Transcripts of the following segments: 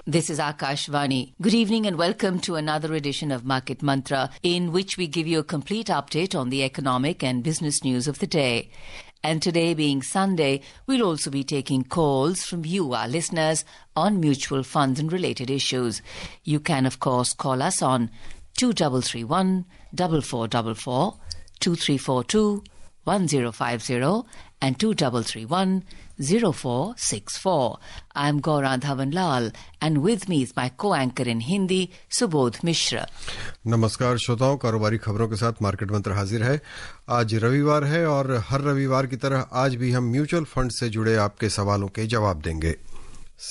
This is Akashvani. Good evening and welcome to another edition of Market Mantra, in which we give you a complete update on the economic and business news of the day. And today being Sunday, we'll also be taking calls from you, our listeners, on mutual funds and related issues. You can, of course, call us on 2331 4444, 2342 1050 and 2331 0464. I'm Gaurang Dhawanlal and with me is my co-anchor in Hindi, Subodh Mishra. नमस्कार श्रोताओं, कारोबारी खबरों के साथ market मंत्र हाजिर है। आज रविवार है और हर रविवार की तरह आज भी हम म्यूचुअल फंड से जुड़े आपके सवालों के जवाब देंगे।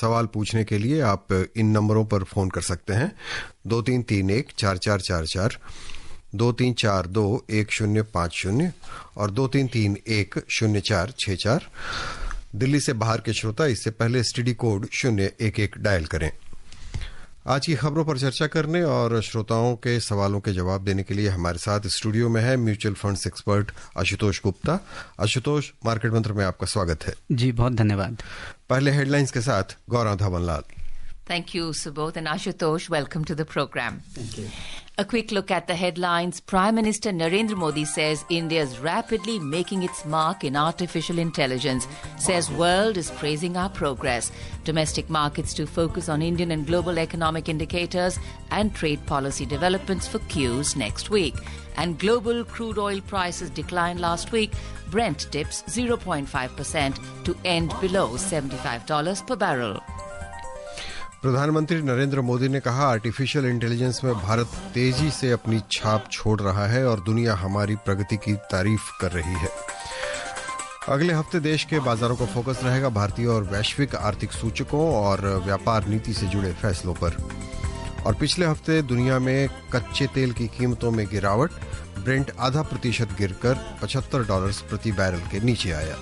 सवाल पूछने के लिए आप इन नंबरों पर फोन कर सकते हैं 2331-4444, 2342-1050 और 2331-0464। दिल्ली से बाहर के श्रोता इससे पहले एसटीडी कोड 011 डायल करें। आज की खबरों पर चर्चा करने और श्रोताओं के सवालों के जवाब देने के लिए हमारे साथ स्टूडियो में है mutual funds expert Ashutosh Gupta. Ashutosh, market मंत्र में आपका स्वागत है। जी, बहुत धन्यवाद। पहले हेडलाइंस के साथ गौरव धावनलाल। Thank you, Subodh, and Ashutosh. Welcome to the program. Thank you. A quick look at the headlines. Prime Minister Narendra Modi says India is rapidly making its mark in artificial intelligence. Says world is praising our progress. Domestic markets to focus on Indian and global economic indicators and trade policy developments for cues next week. And global crude oil prices declined last week. Brent dips 0.5% to end below $75 per barrel. प्रधानमंत्री नरेंद्र मोदी ने कहा, artificial intelligence में भारत तेजी से अपनी छाप छोड़ रहा है और दुनिया हमारी प्रगति की तारीफ कर रही है। अगले हफ्ते देश के बाजारों का फोकस रहेगा भारतीय और वैश्विक आर्थिक सूचकों और व्यापार नीति से जुड़े फैसलों पर। और पिछले हफ्ते दुनिया में कच्चे तेल की कीमतों में गिरावट, ब्रेंट 0.5% गिरकर $75 प्रति बैरल के नीचे आया।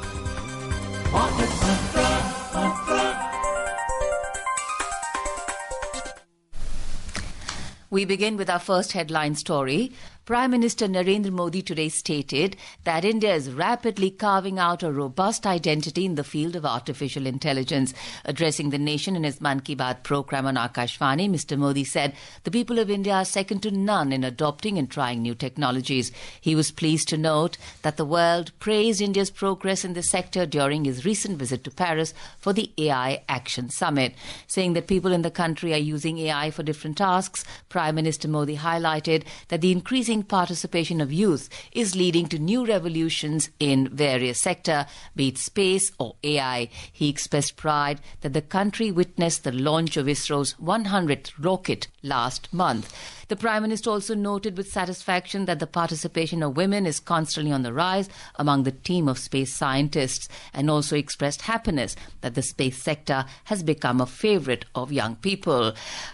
We begin with our first headline story. Prime Minister Narendra Modi today stated that India is rapidly carving out a robust identity in the field of artificial intelligence. Addressing the nation in his Man Ki Baat program on Akashvani, Mr. Modi said the people of India are second to none in adopting and trying new technologies. He was pleased to note that the world praised India's progress in this sector during his recent visit to Paris for the AI Action Summit. Saying that people in the country are using AI for different tasks, Prime Minister Modi highlighted that the increasing participation of youth is leading to new revolutions in various sectors, be it space or AI. He expressed pride that the country witnessed the launch of ISRO's 100th rocket last month. The Prime Minister also noted with satisfaction that the participation of women is constantly on the rise among the team of space scientists, and also expressed happiness that the space sector has become a favorite of young people.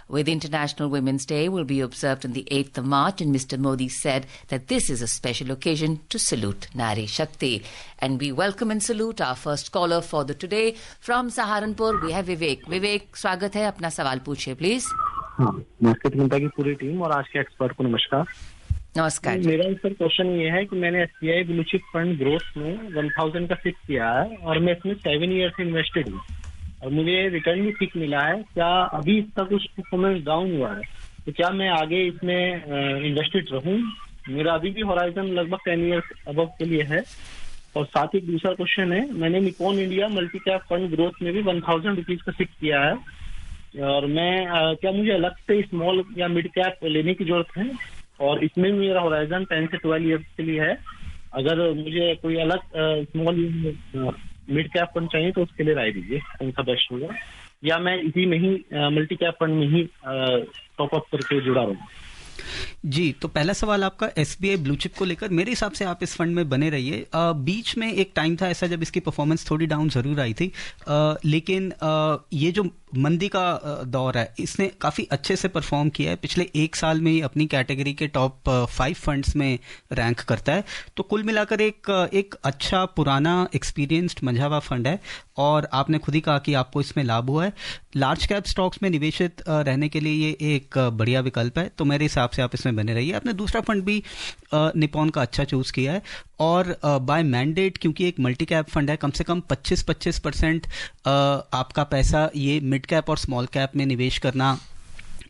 With International Women's Day will be observed on the 8th of March, and Mr. Modi said that this is a special occasion to salute Nari Shakti. And we welcome and salute our first caller for the today. From Saharanpur, we have Vivek. Vivek, स्वागत है, अपना सवाल पूछिए please. हाँ, market मंत्रा की पूरी team और आज के एक्सपर्ट को नमस्कार। नमस्कार। मेरा सर क्वेश्चन ये है कि मैंने SBI blue chip fund growth में 1000 का फिक्स किया है और मैं इसमें 7 ईयर से इन्वेस्टेड हूँ और मुझे रिटर्न भी ठीक मिला है। क्या अभी इसका कुछ परफॉर्मेंस डाउन हुआ है तो क्या मैं आगे इसमें इन्वेस्टेड रहूँ? मेरा अभी भी होराइजन लगभग 10 ईयर अबव के लिए है। और साथ ही दूसरा क्वेश्चन है, मैंने Nippon India multi cap fund growth में भी 1000 रुपीज का फिक्स किया है और मैं क्या मुझे अलग से स्मॉल या मिड कैप लेने की जरूरत है? और इसमें मेरा होराइजन 10 से 12 ईयर्स के लिए है। अगर मुझे कोई अलग स्मॉल मिड कैप फंड चाहिए तो उसके लिए राय दीजिए, कौन सा बेस्ट होगा, या मैं इसी में ही मल्टी कैप फंड में ही टॉप अप करके जुड़ा रहूँ? जी, तो पहला सवाल आपका एसबीआई ब्लू चिप को लेकर, मेरे हिसाब से आप इस फंड में बने रहिए। बीच में एक टाइम था ऐसा जब इसकी परफॉर्मेंस थोड़ी डाउन जरूर आई थी, लेकिन ये जो मंदी का दौर है, इसने काफ़ी अच्छे से परफॉर्म किया है। पिछले 1 साल में ही अपनी कैटेगरी के टॉप 5 फंड्स में रैंक करता है। तो कुल मिलाकर एक अच्छा पुराना एक्सपीरियंस्ड मंझा हुआ फंड है और आपने खुद ही कहा कि आपको इसमें लाभ हुआ है। लार्ज कैप स्टॉक्स में निवेशित रहने के लिए ये एक बढ़िया विकल्प है, तो मेरे हिसाब से आप इसमें बने रहिए। आपने दूसरा फंड भी निपॉन का अच्छा चूज किया है और बाय मैंडेट, क्योंकि एक मल्टी कैप फंड है, कम से कम 25% आपका पैसा ये मिड कैप और स्मॉल कैप में निवेश करना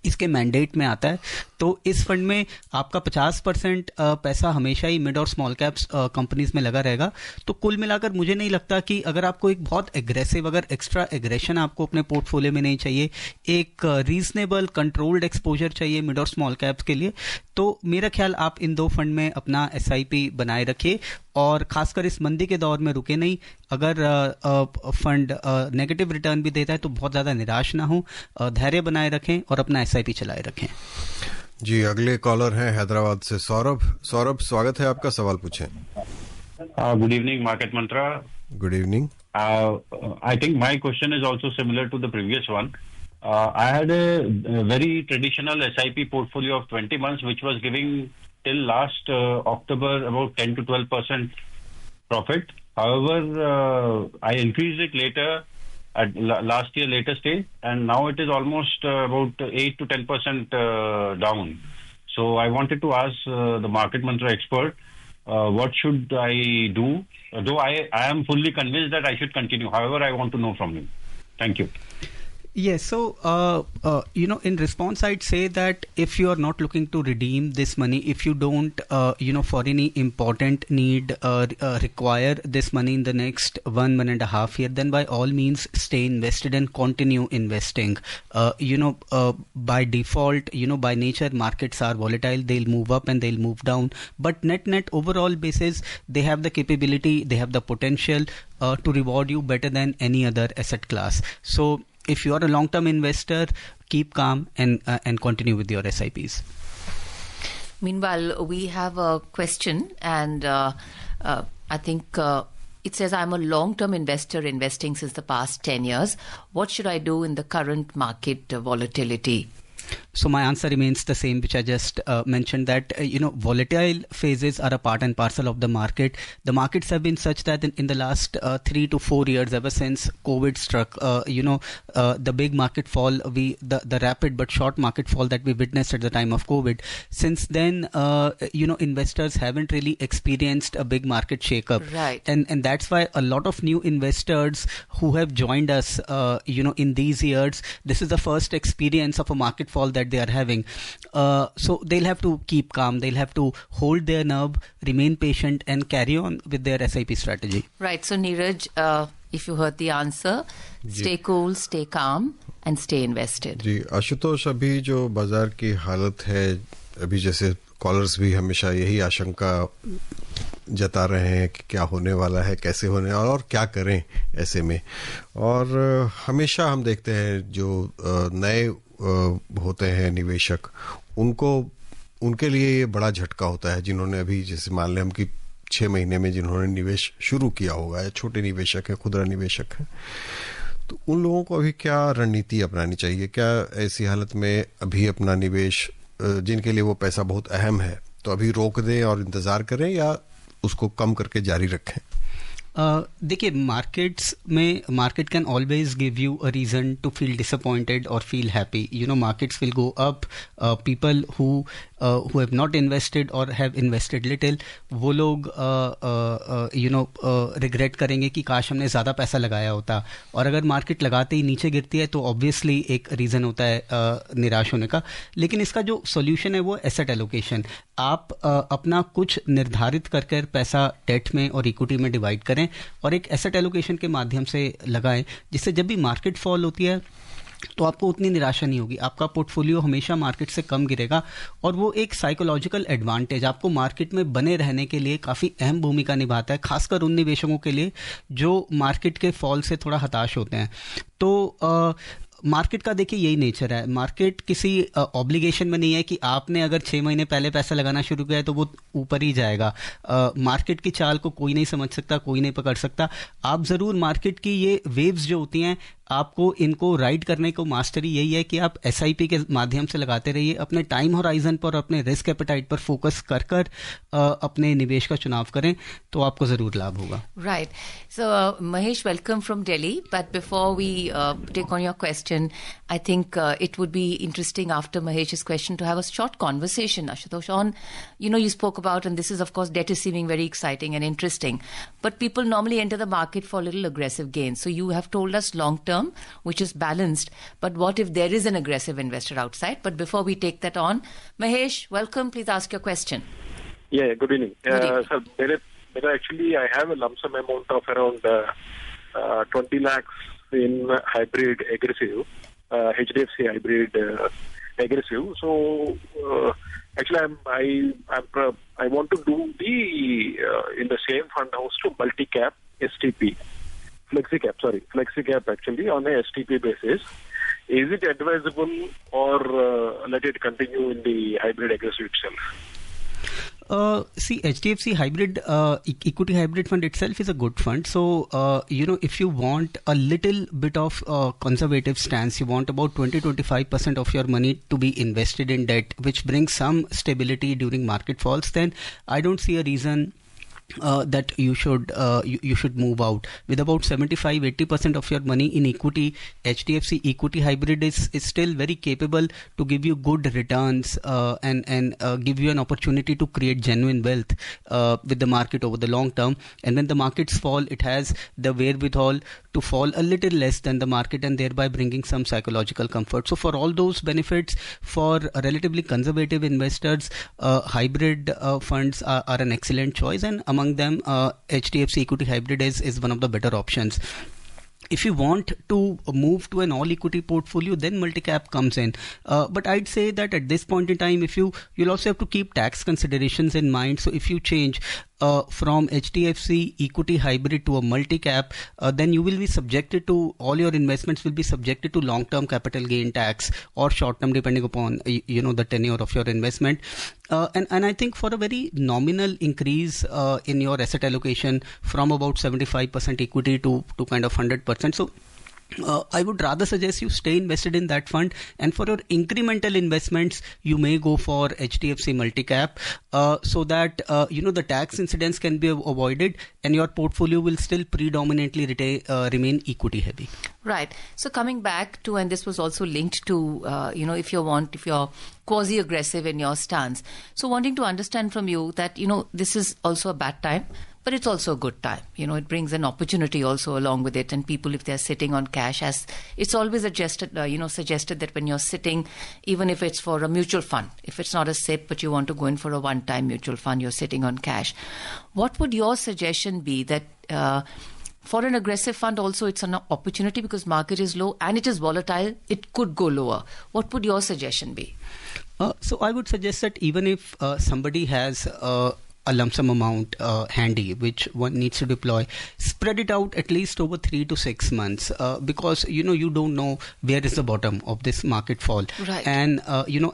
इसके मैंडेट में आता है। तो इस फंड में आपका 50% पैसा हमेशा ही मिड और स्मॉल कैप्स कंपनीज में लगा रहेगा। तो कुल मिलाकर मुझे नहीं लगता कि अगर आपको एक बहुत एग्रेसिव, अगर एक्स्ट्रा एग्रेशन आपको अपने पोर्टफोलियो में नहीं चाहिए, एक रीजनेबल कंट्रोल्ड एक्सपोजर चाहिए मिड और स्मॉल कैप्स के लिए, तो मेरा ख्याल आप इन 2 फंड में अपना SIP बनाए रखिए और खासकर इस मंदी के दौर में रुके नहीं। अगर फंड नेगेटिव रिटर्न भी देता है तो बहुत ज़्यादा निराश ना हो, धैर्य बनाए रखें और अपना SIP चलाए रखें। जी, अगले कॉलर हैं हैदराबाद से सौरभ। सौरभ, स्वागत है आपका, सवाल पूछें। Good evening, Market Mantra. Good evening. I think my question is also similar to the previous one. I had a very traditional SIP portfolio of 20 months, which was giving till last October about 10 to 12% profit. However, I increased it later at last year later stage, and now it is almost about 8 to 10% down. So I wanted to ask the Market Mantra expert, what should I do? Though I am fully convinced that I should continue. However, I want to know from you. Thank you. Yes, so in response, I'd say that if you are not looking to redeem this money, if you don't, for any important need require this money in the next 1.5 year, then by all means stay invested and continue investing. By default, by nature, markets are volatile. They'll move up and they'll move down. But net overall basis, they have the capability, they have the potential to reward you better than any other asset class. So if you are a long-term investor, keep calm and continue with your SIPs. Meanwhile, we have a question, and I think it says, I'm a long-term investor investing since the past 10 years. What should I do in the current market volatility? So my answer remains the same, which I just mentioned, that volatile phases are a part and parcel of the market. The markets have been such that in the last 3 to 4 years, ever since COVID struck, the big market fall, the rapid but short market fall that we witnessed at the time of COVID. Since then, investors haven't really experienced a big market shake-up, right? And that's why a lot of new investors who have joined us, in these years, this is the first experience of a market fall that they are having. So they'll have to keep calm. They'll have to hold their nerve, remain patient, and carry on with their SIP strategy. Right. So Neeraj, if you heard the answer, stay cool, stay calm, and stay invested. जी, आशुतोष, अभी जो बाजार की हालत है, अभी जैसे callers भी हमेशा यही आशंका जता रहे हैं कि क्या होने वाला है, कैसे होने वाला और क्या करें ऐसे में। और हमेशा हम देखते हैं जो नए होते हैं निवेशक, उनके लिए ये बड़ा झटका होता है, जिन्होंने अभी जैसे मान लें हम कि 6 महीने में जिन्होंने निवेश शुरू किया होगा, या छोटे निवेशक हैं, खुदरा निवेशक हैं, तो उन लोगों को अभी क्या रणनीति अपनानी चाहिए? क्या ऐसी हालत में अभी अपना निवेश, जिनके लिए वो पैसा बहुत अहम है, तो अभी रोक दें और इंतजार करें, या उसको कम करके जारी रखें? देखिए, market can always give you a reason to feel disappointed और feel happy. Markets will go up. People who have not invested और हैव इन्वेस्टेड लिटिल, वो लोग रिग्रेट करेंगे कि काश हमने ज़्यादा पैसा लगाया होता. और अगर मार्केट लगाते ही नीचे गिरती है तो ऑब्वियसली एक रीज़न होता है निराश होने का. लेकिन इसका जो सोल्यूशन है वो एसेट एलोकेशन. आप अपना कुछ निर्धारित करके पैसा डेट में और इक्विटी में डिवाइड करें और एक एसेट एलोकेशन के माध्यम से लगाएं, जिससे जब भी मार्केट फॉल होती है तो आपको उतनी निराशा नहीं होगी. आपका पोर्टफोलियो हमेशा मार्केट से कम गिरेगा और वो एक साइकोलॉजिकल एडवांटेज आपको मार्केट में बने रहने के लिए काफ़ी अहम भूमिका निभाता है, खासकर उन निवेशकों के लिए जो मार्केट के फॉल से थोड़ा हताश होते हैं. तो मार्केट का देखिए यही नेचर है. मार्केट किसी ऑब्लिगेशन में नहीं है कि आपने अगर 6 महीने पहले पैसा लगाना शुरू किया है तो वो ऊपर ही जाएगा. मार्केट की चाल को कोई नहीं समझ सकता, कोई नहीं पकड़ सकता. आप ज़रूर मार्केट की ये वेव्स जो होती हैं आपको इनको राइड करने को मास्टरी यही है कि आप SIP के माध्यम से लगाते रहिए, अपने टाइम होराइजन पर, अपने रिस्क एपेटाइट पर फोकस कर अपने निवेश का चुनाव करें, तो आपको जरूर लाभ होगा. Right. So, Mahesh, welcome from Delhi. But before we take on your question, I think it would be interesting after Mahesh's question to have a short conversation, Ashutosh, on, you spoke about, and this is, of course, debt is seeming very exciting and interesting, but people normally enter the market for a little aggressive gains. So you have told us long term, which is balanced, but what if there is an aggressive investor outside? But before we take that on, Mahesh, welcome. Please ask your question. Yeah, good evening. Good evening. Sir, actually, I have a lump sum amount of around 20 lakhs in hybrid aggressive, HDFC hybrid aggressive. So, actually, I want to do the in the same fund house to multi-cap STP, flexi-cap actually on a STP basis. Is it advisable or let it continue in the hybrid aggressive itself? See, HDFC hybrid equity hybrid fund itself is a good fund. So, if you want a little bit of conservative stance, you want about 20-25% of your money to be invested in debt, which brings some stability during market falls, then I don't see a reason that you should move out. With about 75-80% of your money in equity, HDFC equity hybrid is still very capable to give you good returns and give you an opportunity to create genuine wealth with the market over the long term. And when the markets fall, it has the wherewithal to fall a little less than the market and thereby bringing some psychological comfort. So for all those benefits, for relatively conservative investors, hybrid funds are an excellent choice, and among them HDFC equity hybrid is one of the better options. If you want to move to an all equity portfolio, then multi-cap comes in. But I'd say that at this point in time, you'll also have to keep tax considerations in mind. So if you change from HDFC equity hybrid to a multi-cap, then you will be subjected to, all your investments will be subjected to long-term capital gain tax or short-term, depending upon the tenure of your investment. And I think for a very nominal increase in your asset allocation from about 75% equity to kind of 100%. So I would rather suggest you stay invested in that fund, and for your incremental investments, you may go for HDFC multi-cap so that the tax incidence can be avoided and your portfolio will still predominantly remain equity heavy. Right. So coming back to, and this was also linked to, if you're quasi-aggressive in your stance. So wanting to understand from you that, this is also a bad time, but it's also a good time. It brings an opportunity also along with it. And people, if they're sitting on cash, as it's always suggested that when you're sitting, even if it's for a mutual fund, if it's not a SIP, but you want to go in for a one-time mutual fund, you're sitting on cash. What would your suggestion be that for an aggressive fund also it's an opportunity because market is low and it is volatile, it could go lower. What would your suggestion be? So I would suggest that even if somebody has a lump sum amount handy which one needs to deploy, spread it out at least over 3 to 6 months because you don't know where is the bottom of this market fall. Right. And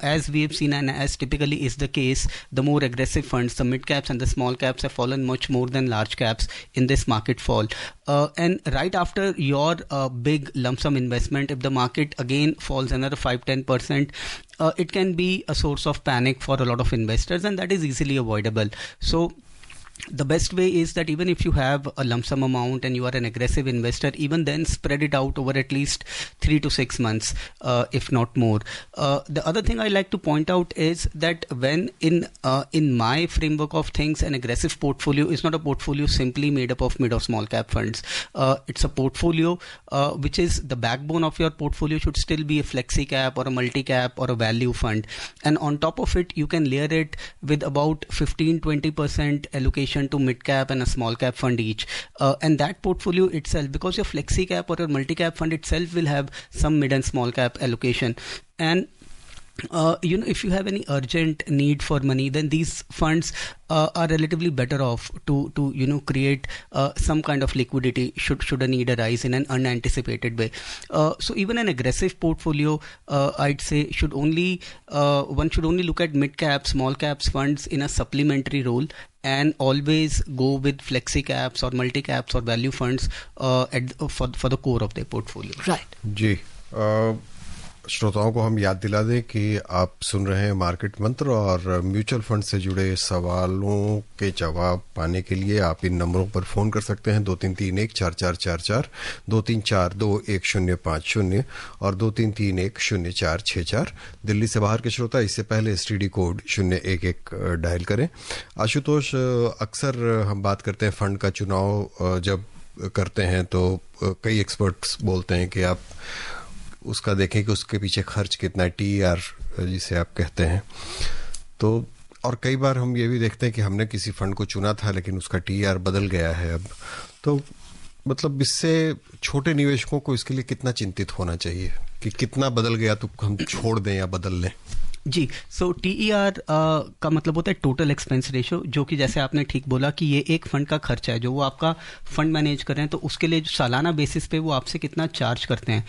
as we have seen and as typically is the case, the more aggressive funds, the mid caps and the small caps, have fallen much more than large caps in this market fall. And right after your big lump sum investment, if the market again falls another 5-10%, it can be a source of panic for a lot of investors, and that is easily avoidable. So the best way is that even if you have a lump sum amount and you are an aggressive investor, even then spread it out over at least 3 to 6 months, if not more. The other thing I like to point out is that when in my framework of things, an aggressive portfolio is not a portfolio simply made up of mid or small cap funds. It's a portfolio which is the backbone of your portfolio should still be a flexi cap or a multi cap or a value fund. And on top of it, you can layer it with about 15-20% allocation to mid cap and a small cap fund each, and that portfolio itself, because your flexi cap or your multi cap fund itself will have some mid and small cap allocation, and if you have any urgent need for money, then these funds are relatively better off to create some kind of liquidity should a need arise in an unanticipated way. So even an aggressive portfolio, I'd say, one should only look at mid cap, small caps funds in a supplementary role, and always go with flexi caps or multi caps or value funds for the core of their portfolio. Right. जी, श्रोताओं को हम याद दिला दें कि आप सुन रहे हैं मार्केट मंत्र, और म्यूचुअल फंड से जुड़े सवालों के जवाब पाने के लिए आप इन नंबरों पर फोन कर सकते हैं 2331-4444, 2342-1050 और 2331-0464। दिल्ली से बाहर के श्रोता इससे पहले एसटीडी कोड 011 डायल करें। आशुतोष, अक्सर हम बात करते हैं फंड का चुनाव जब करते हैं तो कई एक्सपर्ट्स बोलते हैं कि आप उसका देखें कि उसके पीछे खर्च कितना है, TER जिसे आप कहते हैं। तो और कई बार हम ये भी देखते हैं कि हमने किसी फंड को चुना था लेकिन उसका TER बदल गया है अब। तो मतलब इससे छोटे निवेशकों को इसके लिए कितना चिंतित होना चाहिए कि कितना बदल गया तो हम छोड़ दें या बदल लें? जी, सो TER का मतलब होता है टोटल एक्सपेंस रेशो, जो कि जैसे आपने ठीक बोला कि ये एक फंड का खर्चा है जो वो आपका फंड मैनेज कर रहे हैं, तो उसके लिए जो सालाना बेसिस पे वो आपसे कितना चार्ज करते हैं।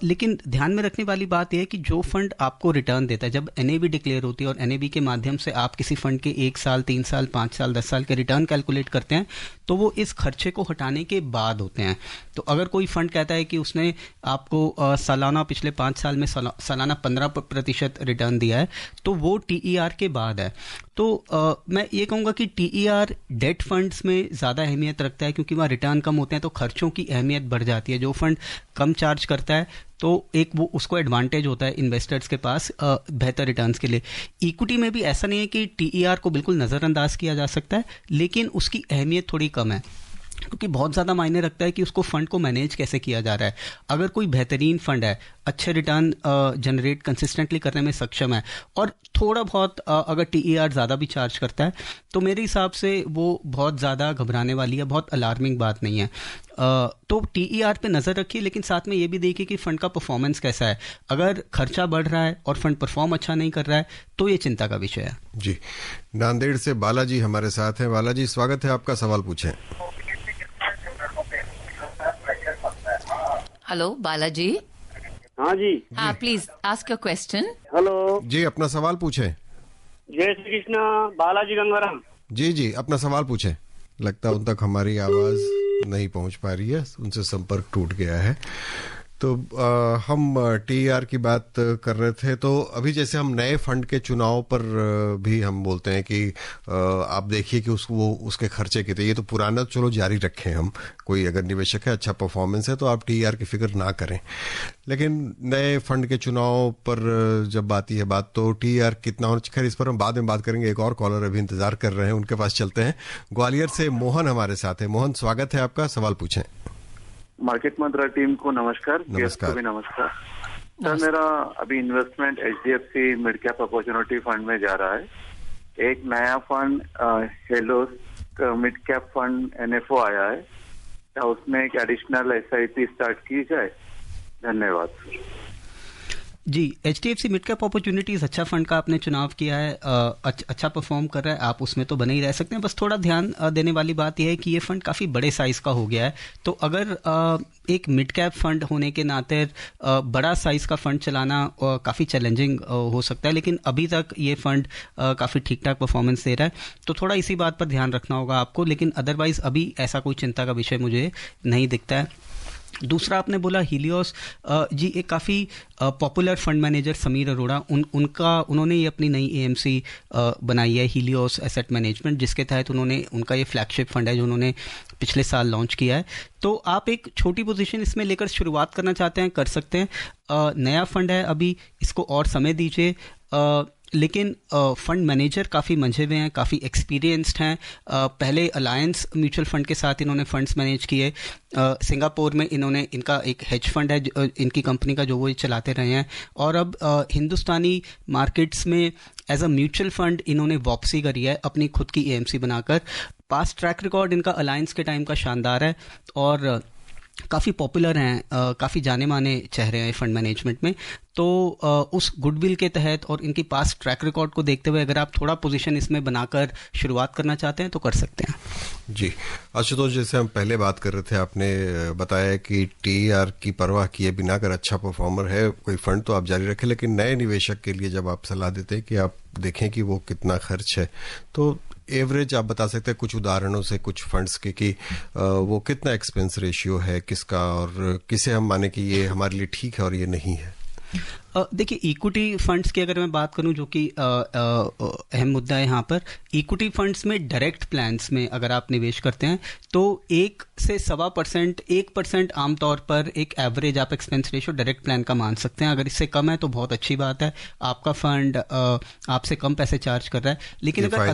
लेकिन ध्यान में रखने वाली बात यह है कि जो फंड आपको रिटर्न देता है, जब NAV डिक्लेयर होती है और NAV के माध्यम से आप किसी फंड के 1 साल, 3 साल, 5 साल, 10 साल के रिटर्न कैलकुलेट करते हैं, तो वो इस खर्चे को हटाने के बाद होते हैं। तो अगर कोई फंड कहता है कि उसने आपको सालाना पिछले 5 साल में सालाना 15% रिटर्न दिया है, तो वो TER के बाद है। तो मैं ये कहूँगा कि TER डेट फंड्स में ज़्यादा अहमियत रखता है, क्योंकि वहाँ रिटर्न कम होते हैं तो खर्चों की अहमियत बढ़ जाती है। जो फंड कम चार्ज करता है तो एक वो उसको एडवांटेज होता है इन्वेस्टर्स के पास बेहतर रिटर्न्स के लिए। इक्विटी में भी ऐसा नहीं है कि TER को बिल्कुल नज़रअंदाज किया जा सकता है, लेकिन उसकी अहमियत थोड़ी कम है, क्योंकि बहुत ज़्यादा मायने रखता है कि उसको फंड को मैनेज कैसे किया जा रहा है। अगर कोई बेहतरीन फंड है, अच्छे रिटर्न जनरेट कंसिस्टेंटली करने में सक्षम है, और थोड़ा बहुत अगर TER ज़्यादा भी चार्ज करता है, तो मेरे हिसाब से वो बहुत ज़्यादा घबराने वाली है, बहुत अलार्मिंग बात नहीं है। तो TER पे नज़र रखिए, लेकिन साथ में ये भी देखिए कि फ़ंड का परफॉर्मेंस कैसा है। अगर खर्चा बढ़ रहा है और फंड परफॉर्म अच्छा नहीं कर रहा है तो ये चिंता का विषय है। जी, नांदेड़ से बालाजी हमारे साथ हैं। बालाजी, स्वागत है आपका, सवाल पूछें। हेलो बालाजी। हाँ जी। हाँ, please ask your question. Hello जी, अपना सवाल पूछें। जय श्री कृष्ण, बालाजी गंगाराम। जी, अपना सवाल पूछें। लगता है उन तक हमारी आवाज नहीं पहुंच पा रही है, उनसे संपर्क टूट गया है। तो हम TER की बात कर रहे थे। तो अभी जैसे हम नए फंड के चुनाव पर भी हम बोलते हैं कि आप देखिए कि वो उसके खर्चे कितने। ये तो पुराना चलो जारी रखें हम, कोई अगर निवेशक है, अच्छा परफॉर्मेंस है तो आप TER की फिक्र ना करें। लेकिन नए फंड के चुनाव पर जब आती है बात, तो TER कितना होना चाहिए, खैर इस पर हम बाद में बात करेंगे। एक और कॉलर अभी इंतजार कर रहे हैं, उनके पास चलते हैं। ग्वालियर से मोहन हमारे साथ है। मोहन, स्वागत है आपका, सवाल पूछें। मार्केट मंत्रा टीम को नमस्कार। नमस्कार। को भी नमस्कार। सर, मेरा अभी investment HDFC mid cap opportunity fund में जा रहा है। एक नया fund Hallows mid cap fund NFO आया है, क्या उसमें एक एडिशनल SIP स्टार्ट की जाए? धन्यवाद। जी, HDFC मिड कैप अपॉर्चुनिटीज अच्छा फंड का आपने चुनाव किया है, अच्छा परफॉर्म कर रहा है, आप उसमें तो बने ही रह सकते हैं। बस थोड़ा ध्यान देने वाली बात यह है कि ये फंड काफ़ी बड़े साइज का हो गया है। तो अगर एक मिड कैप फंड होने के नाते बड़ा साइज का फंड चलाना काफ़ी चैलेंजिंग हो सकता है, लेकिन अभी तक ये फंड काफ़ी ठीक ठाक परफॉर्मेंस दे रहा है। तो थोड़ा इसी बात पर ध्यान रखना होगा आपको, लेकिन अदरवाइज अभी ऐसा कोई चिंता का विषय मुझे नहीं दिखता है। दूसरा आपने बोला हीलियोस, जी एक काफ़ी popular fund manager Sameer Arora, उन्होंने ये अपनी नई AMC बनाई है, हीलियोस एसेट मैनेजमेंट, जिसके तहत उनका ये फ्लैगशिप फंड है जो उन्होंने पिछले साल लॉन्च किया है। तो आप एक छोटी पोजीशन इसमें लेकर शुरुआत करना चाहते हैं, कर सकते हैं। नया फंड है, अभी इसको और समय दीजिए। लेकिन फंड मैनेजर काफ़ी मंझे हुए हैं, काफ़ी एक्सपीरियंस्ड हैं। पहले अलायंस म्यूचुअल फंड के साथ इन्होंने फंड्स मैनेज किए। सिंगापुर में इनका एक हेज फंड है इनकी कंपनी का, जो वो चलाते रहे हैं। और अब हिंदुस्तानी मार्केट्स में एज अ म्यूचुअल फंड इन्होंने वापसी करी है अपनी खुद की AMC बनाकर। पास्ट ट्रैक रिकॉर्ड इनका अलायंस के टाइम का शानदार है, और काफ़ी पॉपुलर हैं, काफ़ी जाने माने चेहरे हैं फंड मैनेजमेंट में, तो उस गुडविल के तहत और इनकी पास्ट ट्रैक रिकॉर्ड को देखते हुए अगर आप थोड़ा पोजीशन इसमें बनाकर शुरुआत करना चाहते हैं तो कर सकते हैं। जी आशुतोष, जैसे हम पहले बात कर रहे थे, आपने बताया कि TER की परवाह किए बिना अगर अच्छा परफॉर्मर है कोई फंड तो आप जारी रखें, लेकिन नए निवेशक के लिए जब आप सलाह देते हैं कि आप देखें कि वो कितना खर्च है, तो एवरेज आप बता सकते हैं कुछ उदाहरणों से कुछ फंड्स के कि वो कितना एक्सपेंस रेशियो है किसका, और किसे हम माने कि ये हमारे लिए ठीक है और ये नहीं है। देखिए, इक्विटी फंड्स की अगर मैं बात करूं, जो कि अहम मुद्दा है यहाँ पर, इक्विटी फंड्स में डायरेक्ट प्लान्स में अगर आप निवेश करते हैं तो 1 से 1.25%, 1% आमतौर पर एक एवरेज आप एक्सपेंस रेशियो डायरेक्ट प्लान का मान सकते हैं। अगर इससे कम है तो बहुत अच्छी बात है, आपका फंड आपसे कम पैसे चार्ज कर रहा है, लेकिन अगर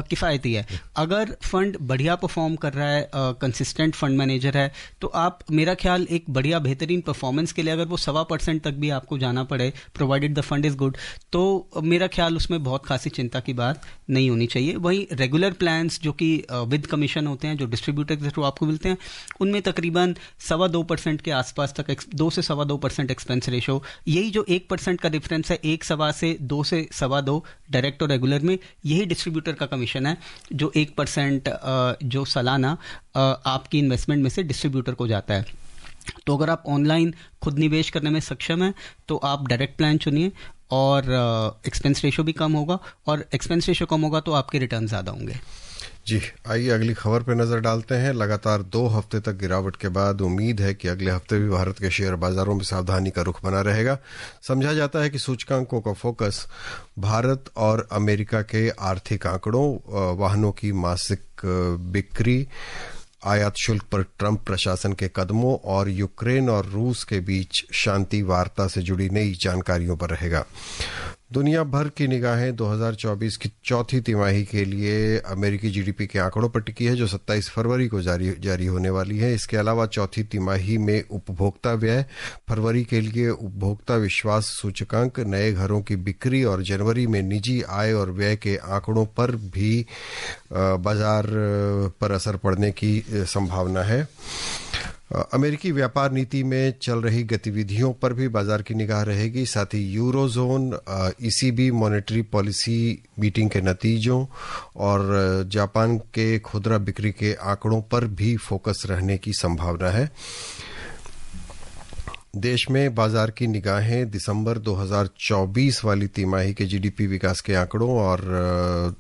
किफ़ायती है, अगर फंड बढ़िया परफॉर्म कर रहा है, कंसिस्टेंट फंड मैनेजर है, तो आप, मेरा ख्याल, एक बढ़िया बेहतरीन परफॉर्मेंस के लिए अगर वो 1.25% तक भी आपको जाना पड़े, provided the fund is good, तो मेरा ख्याल उसमें बहुत खासी चिंता की बात नहीं होनी चाहिए। वहीं रेगुलर प्लान्स जो कि विद कमीशन होते हैं, जो डिस्ट्रीब्यूटर के थ्रू आपको मिलते हैं, उनमें तकरीबन 2.25% के आसपास तक, 2 से 2.25% एक्सपेंस रेशो, यही जो 1% का डिफरेंस है, 1.25 से 2 से 2.25 डायरेक्ट और रेगुलर में, यही डिस्ट्रीब्यूटर का कमीशन है, जो 1% जो सालाना आपकी इन्वेस्टमेंट में से डिस्ट्रीब्यूटर को जाता है। तो अगर आप ऑनलाइन खुद निवेश करने में सक्षम हैं तो आप डायरेक्ट प्लान चुनिए, और एक्सपेंस रेशो भी कम होगा, और एक्सपेंस रेशो कम होगा तो आपके रिटर्न ज़्यादा होंगे। जी आइए अगली खबर पर नजर डालते हैं। लगातार 2 हफ्ते तक गिरावट के बाद उम्मीद है कि अगले हफ्ते भी भारत के शेयर बाजारों में सावधानी का रुख बना रहेगा। समझा जाता है कि सूचकांकों का फोकस भारत और अमेरिका के आर्थिक आंकड़ों, वाहनों की मासिक बिक्री, आयात शुल्क पर ट्रंप प्रशासन के कदमों और यूक्रेन और रूस के बीच शांति वार्ता से जुड़ी नई जानकारियों पर रहेगा। दुनिया भर की निगाहें 2024 की चौथी तिमाही के लिए अमेरिकी जीडीपी के आंकड़ों पर टिकी है, जो 27 फरवरी को जारी होने वाली है। इसके अलावा चौथी तिमाही में उपभोक्ता व्यय, फरवरी के लिए उपभोक्ता विश्वास सूचकांक, नए घरों की बिक्री और जनवरी में निजी आय और व्यय के आंकड़ों पर भी बाजार पर असर पड़ने की संभावना है। अमेरिकी व्यापार नीति में चल रही गतिविधियों पर भी बाजार की निगाह रहेगी। साथ ही eurozone, ECB monetary policy meeting के नतीजों और जापान के खुदरा बिक्री के आंकड़ों पर भी फोकस रहने की संभावना है। देश में बाजार की निगाहें दिसंबर 2024 वाली तिमाही के GDP विकास के आंकड़ों और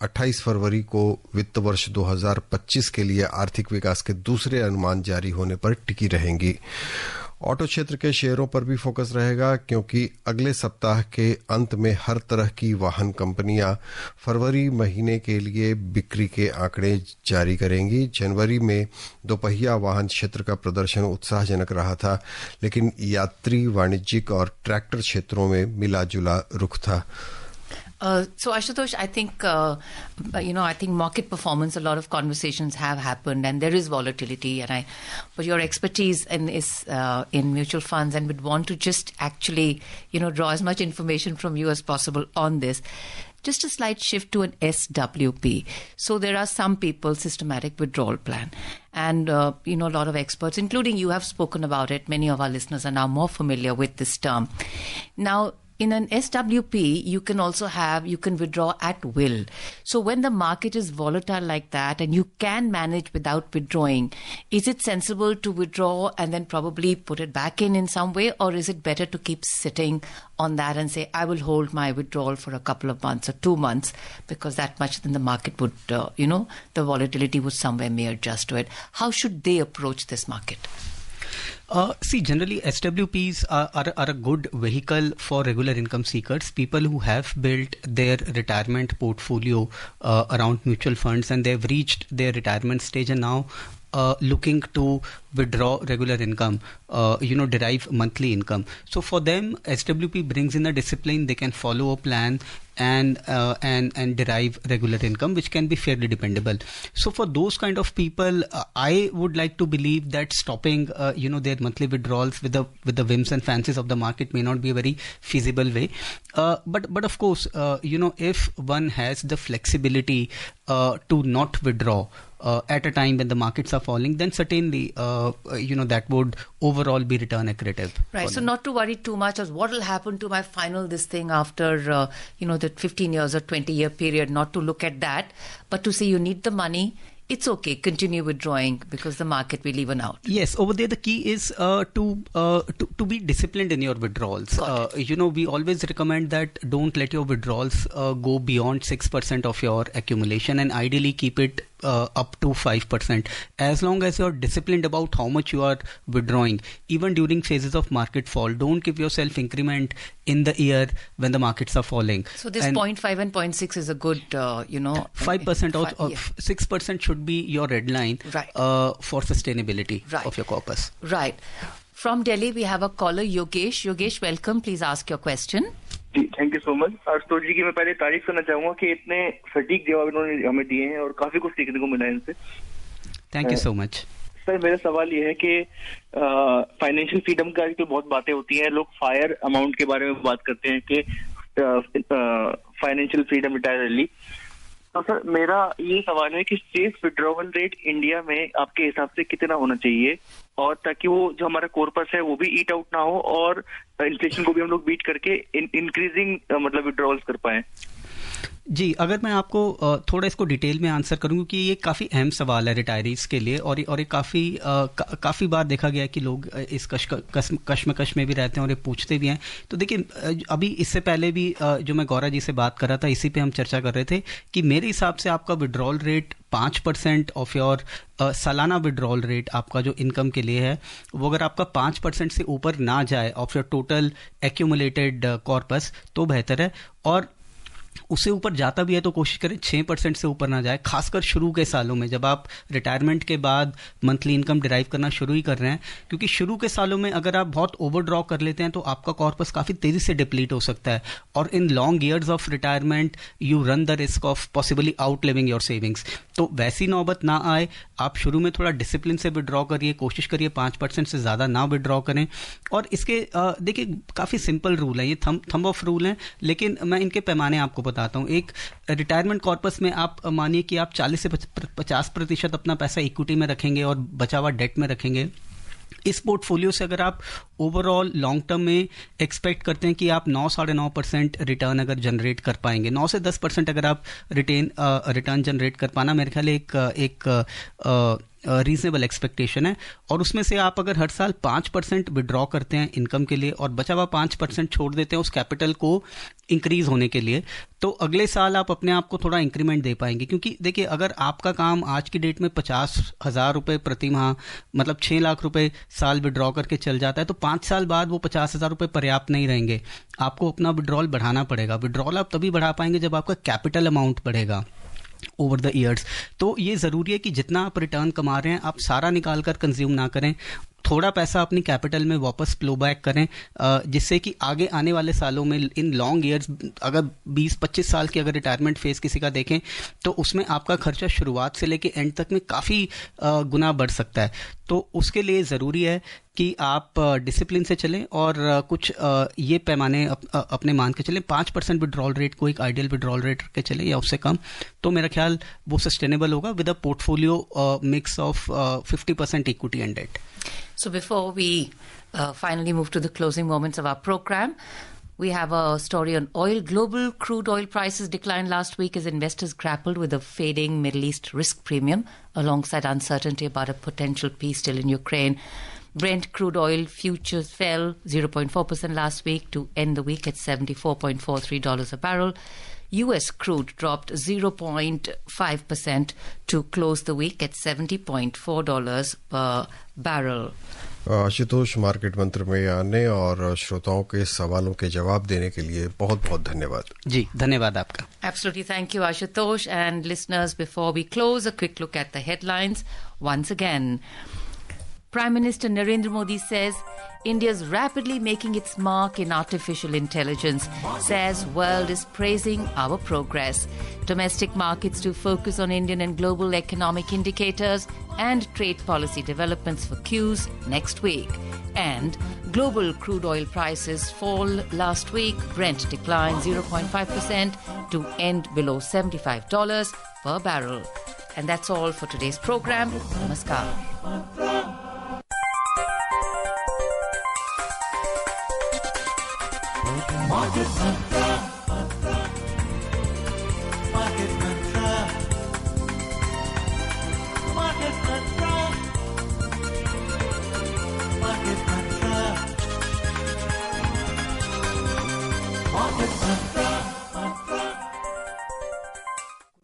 28 फरवरी को वित्त वर्ष 2025 के लिए आर्थिक विकास के दूसरे अनुमान जारी होने पर टिकी रहेंगी। ऑटो क्षेत्र के शेयरों पर भी फोकस रहेगा, क्योंकि अगले सप्ताह के अंत में हर तरह की वाहन कंपनियां फरवरी महीने के लिए बिक्री के आंकड़े जारी करेंगी। जनवरी में दोपहिया वाहन क्षेत्र का प्रदर्शन उत्साहजनक रहा था, लेकिन यात्री, वाणिज्यिक और ट्रैक्टर क्षेत्रों में मिला जुला रुख था। So Ashutosh, I think, I think market performance, a lot of conversations have happened and there is volatility, but your expertise is in mutual funds, and would want to just actually, draw as much information from you as possible on this. Just a slight shift to an SWP. So there are some people, systematic withdrawal plan. And, a lot of experts, including you, have spoken about it. Many of our listeners are now more familiar with this term. Now, in an SWP, you can withdraw at will. So when the market is volatile like that and you can manage without withdrawing, is it sensible to withdraw and then probably put it back in some way? Or is it better to keep sitting on that and say, I will hold my withdrawal for a couple of months or 2 months, because that much then the market would, the volatility would somewhere may adjust to it. How should they approach this market? Generally, SWPs are a good vehicle for regular income seekers, people who have built their retirement portfolio around mutual funds, and they've reached their retirement stage and now looking to withdraw regular income, derive monthly income. So for them, SWP brings in a discipline. They can follow a plan and derive regular income, which can be fairly dependable. So for those kind of people, I would like to believe that stopping, their monthly withdrawals with the whims and fancies of the market may not be a very feasible way. But of course, if one has the flexibility to not withdraw at a time when the markets are falling, then certainly that would overall be return accretive. Right. So not to worry too much as what will happen to my final this thing after, the 15 years or 20-year period, not to look at that, but to say you need the money. It's okay. Continue withdrawing because the market will even out. Yes, over there the key is to be disciplined in your withdrawals. We always recommend that don't let your withdrawals go beyond 6% of your accumulation, and ideally keep it up to 5%. As long as you're disciplined about how much you are withdrawing, even during phases of market fall, don't give yourself increment in the year when the markets are falling. So this 0.5 and 0.6 is a good, 5% out of 6% should be your red line, right, for sustainability, right, of your corpus. Right. From Delhi, we have a caller, Yogesh. Yogesh, welcome. Please ask your question. Thank you so much. Ashutosh ji की मैं पहले तारीफ करना चाहूंगा कि इतने सटीक जवाब इन्होंने हमें दिए हैं और काफी कुछ सीखने को मिला है इनसे। Thank you so much. Sir मेरा सवाल ये है कि फाइनेंशियल फ्रीडम का आजकल बहुत बातें होती हैं, लोग फायर अमाउंट के बारे में बात करते हैं कि फाइनेंशियल फ्रीडम रिटायर अर्ली। तो सर मेरा ये सवाल है कि सेफ विड्रॉवल रेट इंडिया में आपके हिसाब से कितना होना चाहिए, और ताकि वो जो हमारा कॉर्पस है वो भी ईट आउट ना हो और इन्फ्लेशन को भी हम लोग बीट करके इंक्रीजिंग मतलब विड्रॉवल्स कर पाए। जी, अगर मैं आपको थोड़ा इसको डिटेल में आंसर करूं, क्योंकि ये काफ़ी अहम सवाल है रिटायरीज के लिए, और ये काफ़ी बार देखा गया कि लोग इस कश्मकश में भी रहते हैं और ये पूछते भी हैं। तो देखिए, अभी इससे पहले भी जो मैं गौरा जी से बात कर रहा था, इसी पे हम चर्चा कर रहे थे कि मेरे हिसाब से आपका विड्रॉल रेट 5% ऑफ योर सालाना विड्रॉल रेट आपका जो इनकम के लिए है, वो अगर आपका 5% से ऊपर ना जाए of your total accumulated corpus तो बेहतर है, और उससे ऊपर जाता भी है तो कोशिश करें 6% से ऊपर ना जाए, खासकर शुरू के सालों में जब आप रिटायरमेंट के बाद मंथली इनकम डिराइव करना शुरू ही कर रहे हैं। क्योंकि शुरू के सालों में अगर आप बहुत ओवरड्रॉ कर लेते हैं तो आपका कॉर्पस काफ़ी तेज़ी से डिप्लीट हो सकता है, और in long years of retirement you run the risk of possibly out living your savings. तो वैसी नौबत ना आए, आप शुरू में थोड़ा डिसिप्लिन से विड्रॉ करिए, कोशिश करिए 5% से ज़्यादा ना विड्रॉ करें। और इसके देखिए काफ़ी सिंपल रूल है, ये थंब ऑफ रूल हैं, लेकिन मैं इनके पैमाने आपको बताता हूं। एक रिटायरमेंट कॉर्पस में आप मानिए कि आप 40 से 50% अपना पैसा इक्विटी में रखेंगे और बचा हुआ डेट में रखेंगे। इस पोर्टफोलियो से अगर आप ओवरऑल लॉन्ग टर्म में एक्सपेक्ट करते हैं कि आप 9-9.5% रिटर्न अगर जनरेट कर पाएंगे, 9 से 10% अगर आप रिटर्न जनरेट कर पाना, मेरे ख्याल एक रीजनेबल एक्सपेक्टेशन है। और उसमें से आप अगर हर साल 5% विड्रॉ करते हैं इनकम के लिए और बचा हुआ 5% छोड़ देते हैं उस कैपिटल को इंक्रीज होने के लिए, तो अगले साल आप अपने आप को थोड़ा इंक्रीमेंट दे पाएंगे। क्योंकि देखिए, अगर आपका काम आज की डेट में 50,000 रुपये प्रति माह, मतलब 6 लाख रुपए साल विड्रॉ करके चल जाता है, तो 5 साल बाद वो 50,000 रुपये पर्याप्त नहीं रहेंगे, आपको अपना विड्रॉल बढ़ाना पड़ेगा। विड्रॉल आप तभी बढ़ा पाएंगे जब आपका कैपिटल अमाउंट बढ़ेगा ओवर द ईयर्स। तो ये ज़रूरी है कि जितना आप रिटर्न कमा रहे हैं आप सारा निकाल कर कंज्यूम ना करें, थोड़ा पैसा अपनी कैपिटल में वापस फ्लो बैक करें, जिससे कि आगे आने वाले सालों में इन लॉन्ग ईयर्स, अगर 20-25 साल की अगर रिटायरमेंट फेज किसी का देखें तो उसमें आपका खर्चा शुरुआत से लेके एंड तक में काफ़ी गुना बढ़ सकता है। तो उसके लिए ज़रूरी है कि आप डिसिप्लिन से चलें और कुछ ये पैमाने अपने मान के चलें। 5% विड्रॉल रेट को एक आइडियल विड्रॉल रेट के चले या उससे कम, तो मेरा ख्याल वो सस्टेनेबल होगा with a portfolio mix of 50% equity and debt. So before we finally move to the closing moments of our program, we have a story on oil. Global crude oil prices declined last week as investors grappled with a fading Middle East risk premium alongside uncertainty about a potential peace deal in Ukraine. Brent crude oil futures fell 0.4% last week to end the week at $74.43 a barrel. US crude dropped 0.5% to close the week at $70.4 per barrel. Ashutosh, market मंत्र में आने और श्रोताओं के सवालों के जवाब देने के लिए बहुत बहुत धन्यवाद। जी, धन्यवाद आपका। Absolutely, thank you, Ashutosh. And listeners, before we close, a quick look at the headlines once again. Prime Minister Narendra Modi says India's rapidly making its mark in artificial intelligence, says world is praising our progress. Domestic markets to focus on Indian and global economic indicators and trade policy developments for Qs next week. And global crude oil prices fall last week. Brent declined 0.5% to end below $75 per barrel. And that's all for today's program. Namaskar. Good morning.